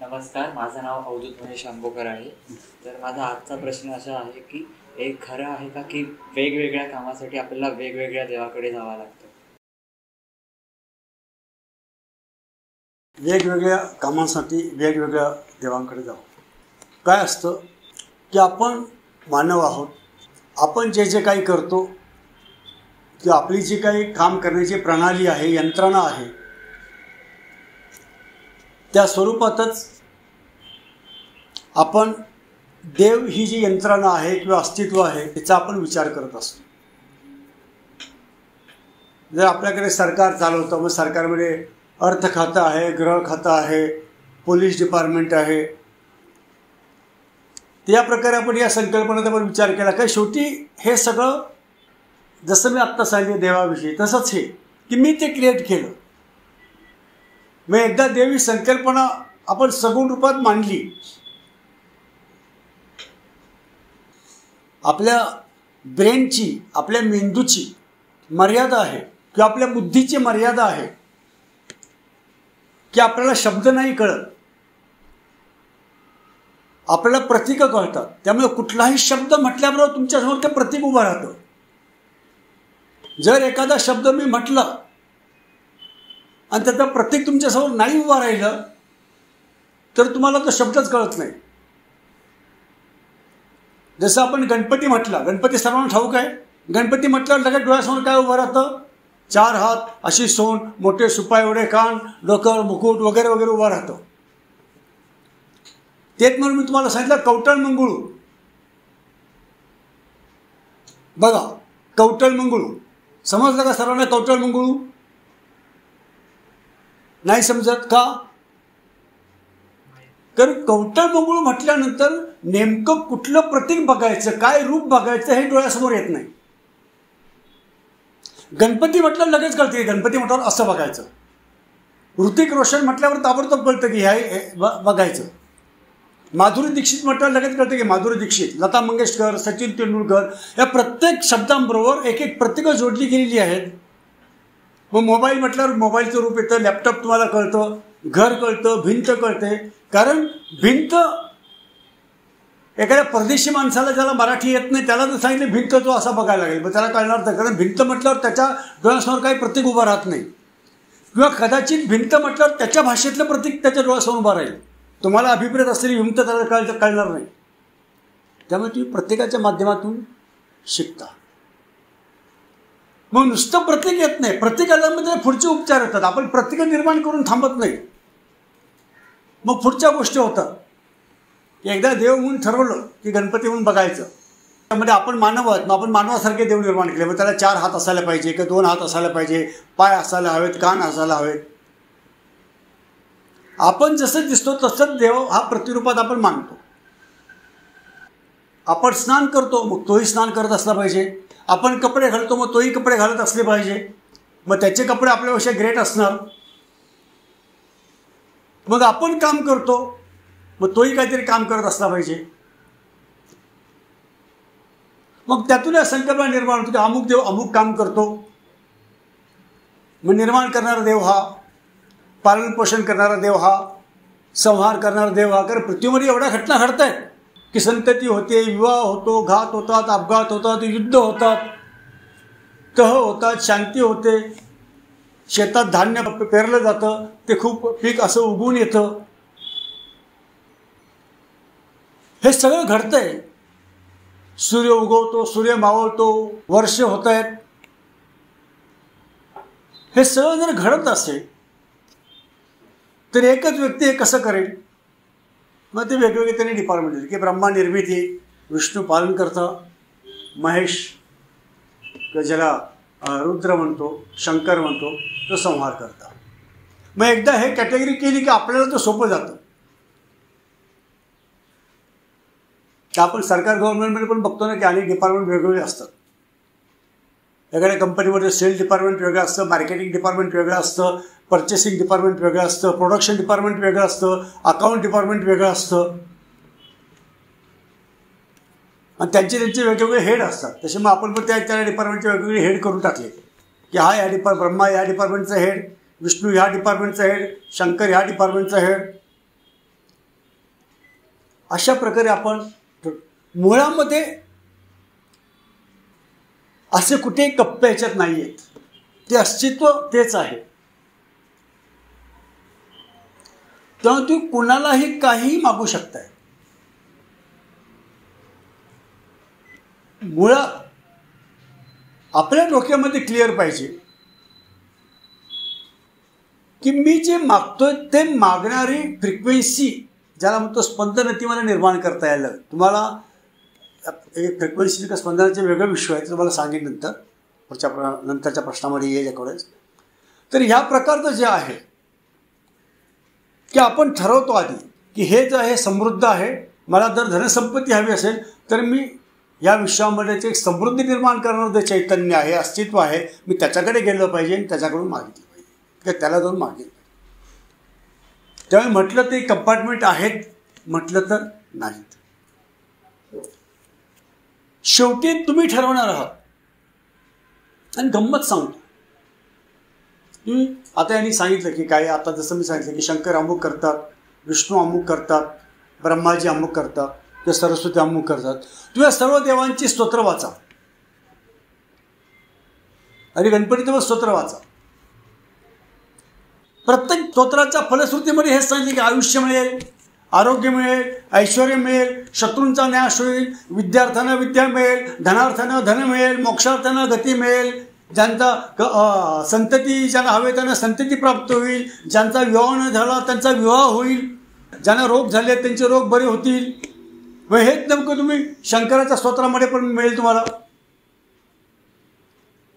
नमस्कार, माझं नाव अवधूत महेश आंबोकर आहे. तर माझा आजचा प्रश्न असा आहे की हे खरं आहे का की वेगवेगळ्या कामासाठी आपल्याला वेगवेगळ्या देवाकडे जावं लागतं? वेगवेगळ्या कामांसाठी वेगवेगळ्या देवांकडे जाऊ. काय असतं की आपण मानव आहोत. आपण जे जे काही करतो किंवा आपली जी काही काम करण्याची प्रणाली आहे, यंत्रणा आहे, त्या स्वरूपातच आपण देव ही जी यंत्रणा आहे किंवा अस्तित्व आहे त्याचा आपण विचार करत असतो. जर आपल्याकडे सरकार चालवतं, मग सरकारमध्ये अर्थ खातं आहे, गृह खातं आहे, पोलीस डिपार्टमेंट आहे. या प्रकारे आपण या संकल्पनेचा पण विचार केला काय. शेवटी हे सगळं जसं मी आत्ता सांगितलं देवाविषयी, तसंच हे की मी ते क्रिएट केलं. मग एकदा देव ही संकल्पना आपण सगुण रूपात मांडली, आपल्या ब्रेनची, आपल्या मेंदूची मर्यादा आहे किंवा आपल्या बुद्धीची मर्यादा आहे की आपल्याला शब्द नाही कळत, आपल्याला प्रतीकं कळतात. त्यामुळे कुठलाही शब्द म्हटल्याबरोबर तुमच्यासमोर ते प्रतीक उभं राहतं. जर एखादा शब्द मी म्हटला आणि त्याचं प्रतीक तुमच्यासमोर नाही उभं राहिलं तर तुम्हाला तो शब्दच कळत नाही. जसं आपण गणपती म्हटला, गणपती सर्वांना ठाऊक आहे. गणपती म्हटल्यावर लगेच डोळ्यासमोर काय उभं राहतं? 4 हात, अशी सोंड, मोठे सुपा एवढे कान, डोक्यावर मुकुट वगैरे वगैरे उभं राहतं. तेच म्हणून मी तुम्हाला सांगितलं कवटळ मंगळू. बघा, कवटळ मंगळू समजलं का सर्वांना? कवटळ मंगळू नाही समजत का? कारण कवटळ मंगळू म्हटल्यानंतर नेमकं कुठलं प्रतीक बघायचं, काय रूप बघायचं हे डोळ्यासमोर येत नाही. गणपती म्हटलं लगेच कळते, गणपती म्हटल्यावर असं बघायचं. ऋतिक रोशन म्हटल्यावर ताबडतोब कळतं की हे बघायचं. माधुरी दीक्षित म्हटल्यावर लगेच कळतं की माधुरी दीक्षित. लता मंगेशकर, सचिन तेंडुलकर, या प्रत्येक शब्दांबरोबर एक एक प्रतीकं जोडली गेलेली आहेत. मग मोबाईल म्हटल्यावर मोबाईलचं रूप येतं, लॅपटॉप तुम्हाला कळतं, घर कळतं, भिंत कळते. कारण भिंत एखाद्या परदेशी माणसाला ज्याला मराठी येत नाही त्याला जर सांगितलं भिंत, तो असा बघायला लागेल, मग त्याला कळणार नाही. कारण भिंत म्हटल्यावर त्याच्या डोळ्यासमोर काही प्रतीक उभं राहत नाही. किंवा कदाचित भिंत म्हटल्यावर त्याच्या भाषेतलं प्रतीक त्याच्या डोळ्यासमोर उभं राहील. तुम्हाला अभिप्रेत असलेली भिंत त्याला कळणार नाही. त्यामुळे तुम्ही प्रत्येकाच्या माध्यमातून शिकता. मग नुसतं प्रतीक येत नाही, प्रत्येकामध्ये पुढचे उपचार येतात. आपण प्रतीकं निर्माण करून थांबत नाही, मग पुढच्या गोष्टी होतात. एकदा देव म्हणून ठरवलं की गणपती म्हणून बघायचं. त्यामध्ये आपण मानव आहोत, मग आपण मानवासारखे देव निर्माण केले. मग त्याला 4 हात असायला पाहिजे किंवा 2 हात असायला पाहिजे, पाय असायला हवेत, कान असायला हवेत. आपण जसं दिसतो तसंच देव हा प्रतिरूपात आपण मानतो. आपण स्नान करतो, मग तोही स्नान करत असला पाहिजे. आपण कपडे घालतो, मग तोही कपडे घालत असले पाहिजे. मग त्याचे कपडे आपल्यापेक्षा ग्रेट असणार. मग आपण काम करतो, मग तोही काहीतरी काम करत असला पाहिजे. मग त्यातून या संकल्पना निर्माण होतो की अमुक देव अमुक काम करतो. मग निर्माण करणारा देव हा, पालन पोषण करणारा देव हा, संहार करणारा देव हा. कारण पृथ्वीमध्ये एवढ्या घटना घडत आहेत की संतती होते, विवाह होतो, घात होतात, अपघात होतात, युद्ध होतात, तह होतात, शांती होते, शेतात धान्य पेरलं जातं, ते खूप पीक असं उगवून येतं. हे सगळं घडतंय. सूर्य उगवतो, सूर्य मावळतो, वर्ष होत आहेत. हे सगळं जर घडत असेल तर एकच व्यक्ती हे कसं करेल? मग ते वेगवेगळे त्यांनी डिपार्टमेंट दिले की ब्रह्मा निर्मिती, विष्णू पालन करता, महेश ज्याला रुद्र म्हणतो, शंकर म्हणतो, तो संहार करता. मग एकदा हे कॅटेगरी केली की आपल्याला तो सोपं जातं. आपण सरकार गव्हर्नमेंटमध्ये पण बघतो ना की अनेक डिपार्टमेंट वेगवेगळे असतात. एखाद्या कंपनीमध्ये सेल डिपार्टमेंट वेगळं असतं, मार्केटिंग डिपार्टमेंट वेगळं असतं, पर्चेसिंग डिपार्टमेंट वेगळं असतं, प्रोडक्शन डिपार्टमेंट वेगळं असतं, अकाउंट डिपार्टमेंट वेगळं असतं. आणि त्यांचे वेगवेगळे हेड असतात. तसे मग आपण पण त्या डिपार्टमेंटचे वेगवेगळे हेड करून टाकले की हा या ब्रह्मा या डिपार्टमेंटचा हेड, विष्णू ह्या डिपार्टमेंटचा हेड, शंकर ह्या डिपार्टमेंटचा हेड. अशा प्रकारे आपण मुळामध्ये असे कुठेही कप्पे ह्याच्यात नाही आहेत. ते अस्तित्व तेच आहे. तेव्हा तुम्ही कुणालाही काहीही मागू शकताय. मुळात आपल्या डोक्यामध्ये क्लिअर पाहिजे की मी जे मागतोय ते मागणारी फ्रिक्वेन्सी, ज्याला म्हणतो स्पंदन, ती मला निर्माण करता यायला. तुम्हाला एक फ्रिक्वेन्सी का स्पंदनाचे वेगळं विषय आहे, ते तुम्हाला सांगेन नंतरच्या प्रश्नामध्ये येईल याकडेच. तर ह्या प्रकारचं जे आहे की आपण ठरवतो आधी की हे जे आहे समृद्ध आहे, मला जर धनसंपत्ती हवी असेल तर मी या विश्वामध्ये एक समृद्धी निर्माण करणारं जे चैतन्य आहे, अस्तित्व आहे, मी त्याच्याकडे गेलं पाहिजे आणि त्याच्याकडून मागितलं पाहिजे किंवा त्याला जाऊन मागितलं पाहिजे. त्यामुळे म्हटलं ते कंपार्टमेंट आहेत, म्हटलं तर नाहीत. शेवटी तुम्ही ठरवणार आहात. आणि गंमत सांगतो, तुम्ही आता यांनी सांगितलं की काय, आता जसं मी सांगितलं की शंकर अमुक करतात, विष्णू अमुक करतात, ब्रह्माजी अमुक करतात, किंवा सरस्वती अमुक करतात. तुम्ही सर्व देवांची स्तोत्र वाचा आणि गणपतीचं स्तोत्र वाचा. प्रत्येक स्तोत्राच्या फलश्रुतीमध्ये हेच सांगितले की आयुष्य मिळेल, आरोग्य मिळेल, ऐश्वर मिळेल, शत्रूंचा नाश होईल, विद्यार्थ्यांना विद्या मिळेल, धनार्थांना धन मिळेल, मोक्षार्थांना गती मिळेल, ज्यांचा संतती ज्यांना हवे त्यांना संतती प्राप्त होईल, ज्यांचा विवाह न झाला त्यांचा विवाह होईल, ज्यांना रोग झाले त्यांचे रोग बरे होतील. व हेच नेमकं तुम्ही शंकराच्या स्तोत्रामध्ये पण मिळेल, तुम्हाला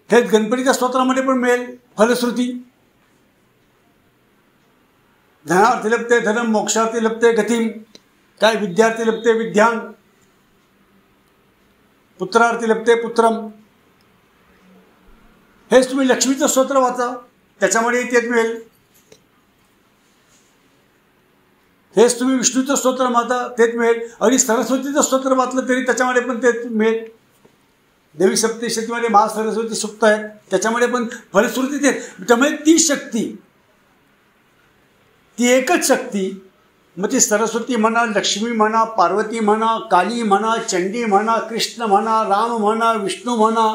हेच गणपतीच्या स्तोत्रामध्ये पण मिळेल फलश्रुती. धनार्थी लभते धनम, मोक्षार्थी लभते गतिम, काय विद्यार्थी लभते विद्यां, पुत्रार्थी लभते पुत्रम. हेच तुम्ही लक्ष्मीचं स्तोत्र वाचा, त्याच्यामध्ये तेच मिळेल. हेच तुम्ही विष्णूचं स्तोत्र वाचा, तेच मिळेल. आणि सरस्वतीचं स्तोत्र वाचलं तरी त्याच्यामध्ये पण तेच मिळेल. देवी सप्तशतीमध्ये महासरस्वती सुक्त आहे, त्याच्यामध्ये पण फलश्रुती तेच. त्यामुळे ती शक्ती, ती एकच शक्ती, मग ती सरस्वती म्हणा, लक्ष्मी म्हणा, पार्वती म्हणा, काली म्हणा, चंडी म्हणा, कृष्ण म्हणा, राम म्हणा, विष्णू म्हणा,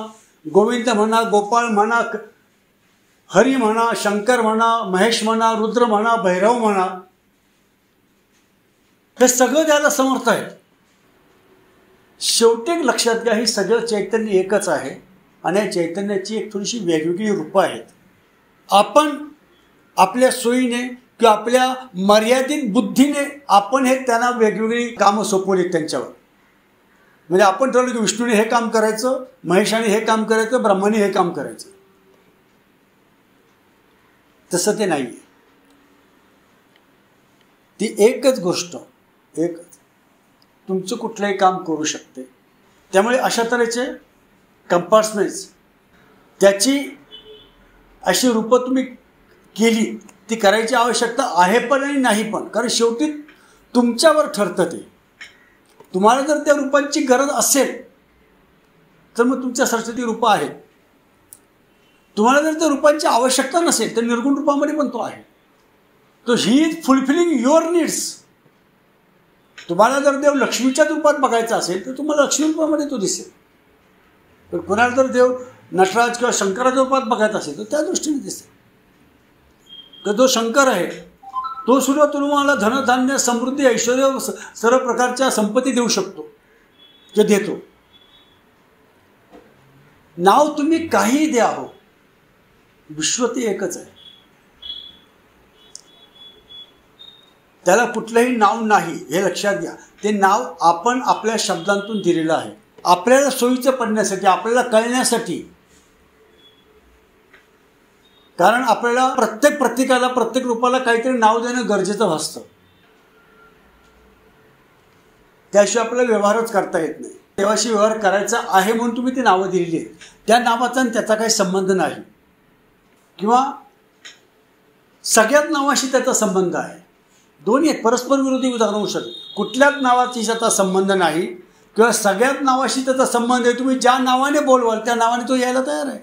गोविंद म्हणा, गोपाळ म्हणा, हरी म्हणा, शंकर म्हणा, महेश म्हणा, रुद्र म्हणा, भैरव म्हणा, हे सगळं द्यायला समर्थ आहे. शेवटी लक्षात घ्या, हे सगळं चैतन्य एकच आहे आणि या चैतन्याची एक थोडीशी वेगवेगळी रूपं आहेत. आपण आपल्या सोयीने किंवा आपल्या मर्यादित बुद्धीने आपण हे त्यांना वेगवेगळी कामं सोपवलीत त्यांच्यावर. म्हणजे आपण ठरवलं की विष्णूने हे काम करायचं, महेशाने हे काम करायचं, ब्रह्माने हे काम करायचं. तसं ते नाही. ती एकच गोष्ट, एकच तुमचं कुठलंही काम करू शकते. त्यामुळे अशा तऱ्हेचे कंपार्टमेंट्स, त्याची अशी रूपं तुम्ही केली, ती करायची आवश्यकता आहे पण आणि नाही पण. कारण शेवटी तुमच्यावर ठरतं ते. तुम्हाला जर त्या रूपांची गरज असेल तर मग तुमच्यासारखी ती रूपं आहेत. तुम्हाला जर त्या रूपांची आवश्यकता नसेल तर निर्गुण रूपामध्ये पण तो आहे. तो he is fulfilling your needs. तुम्हाला जर देव लक्ष्मीच्याच रूपात बघायचा असेल तर तुम्हाला लक्ष्मी रूपामध्ये तो दिसेल. पण कोणाला जर देव नटराज किंवा शंकराच्या रूपात बघायचा असेल तर त्या दृष्टीने दिसेल. तर जो शंकर आहे तो सुद्धा तुम्हाला धनधान्य, समृद्धी, ऐश्वर, सर्व प्रकारच्या संपत्ती देऊ शकतो, जे देतो. नाव तुम्ही काही द्या, हो, विश्व ते एकच आहे. त्याला कुठलंही नाव नाही, हे लक्षात घ्या. ते नाव आपण आपल्या शब्दांतून दिलेलं आहे, आपल्याला सोयीचं पडण्यासाठी, आपल्याला कळण्यासाठी. कारण आपल्याला प्रत्येक प्रतीकाला, प्रत्येक रूपाला काहीतरी नाव देणं गरजेचं भासतं. त्याशिवाय आपल्याला व्यवहारच करता येत नाही. देवाशी व्यवहार करायचा आहे म्हणून तुम्ही ती नावं दिलेली आहेत. त्या नावाचा आणि त्याचा काही संबंध नाही, किंवा सगळ्याच नावाशी त्याचा संबंध आहे. दोन्ही आहेत, परस्पर विरोधी उदाहरण होऊ शकते. कुठल्याच नावाशी त्याचा संबंध नाही किंवा सगळ्याच नावाशी त्याचा संबंध आहे. तुम्ही ज्या नावाने बोलवाल त्या नावाने तो यायला तयार आहे.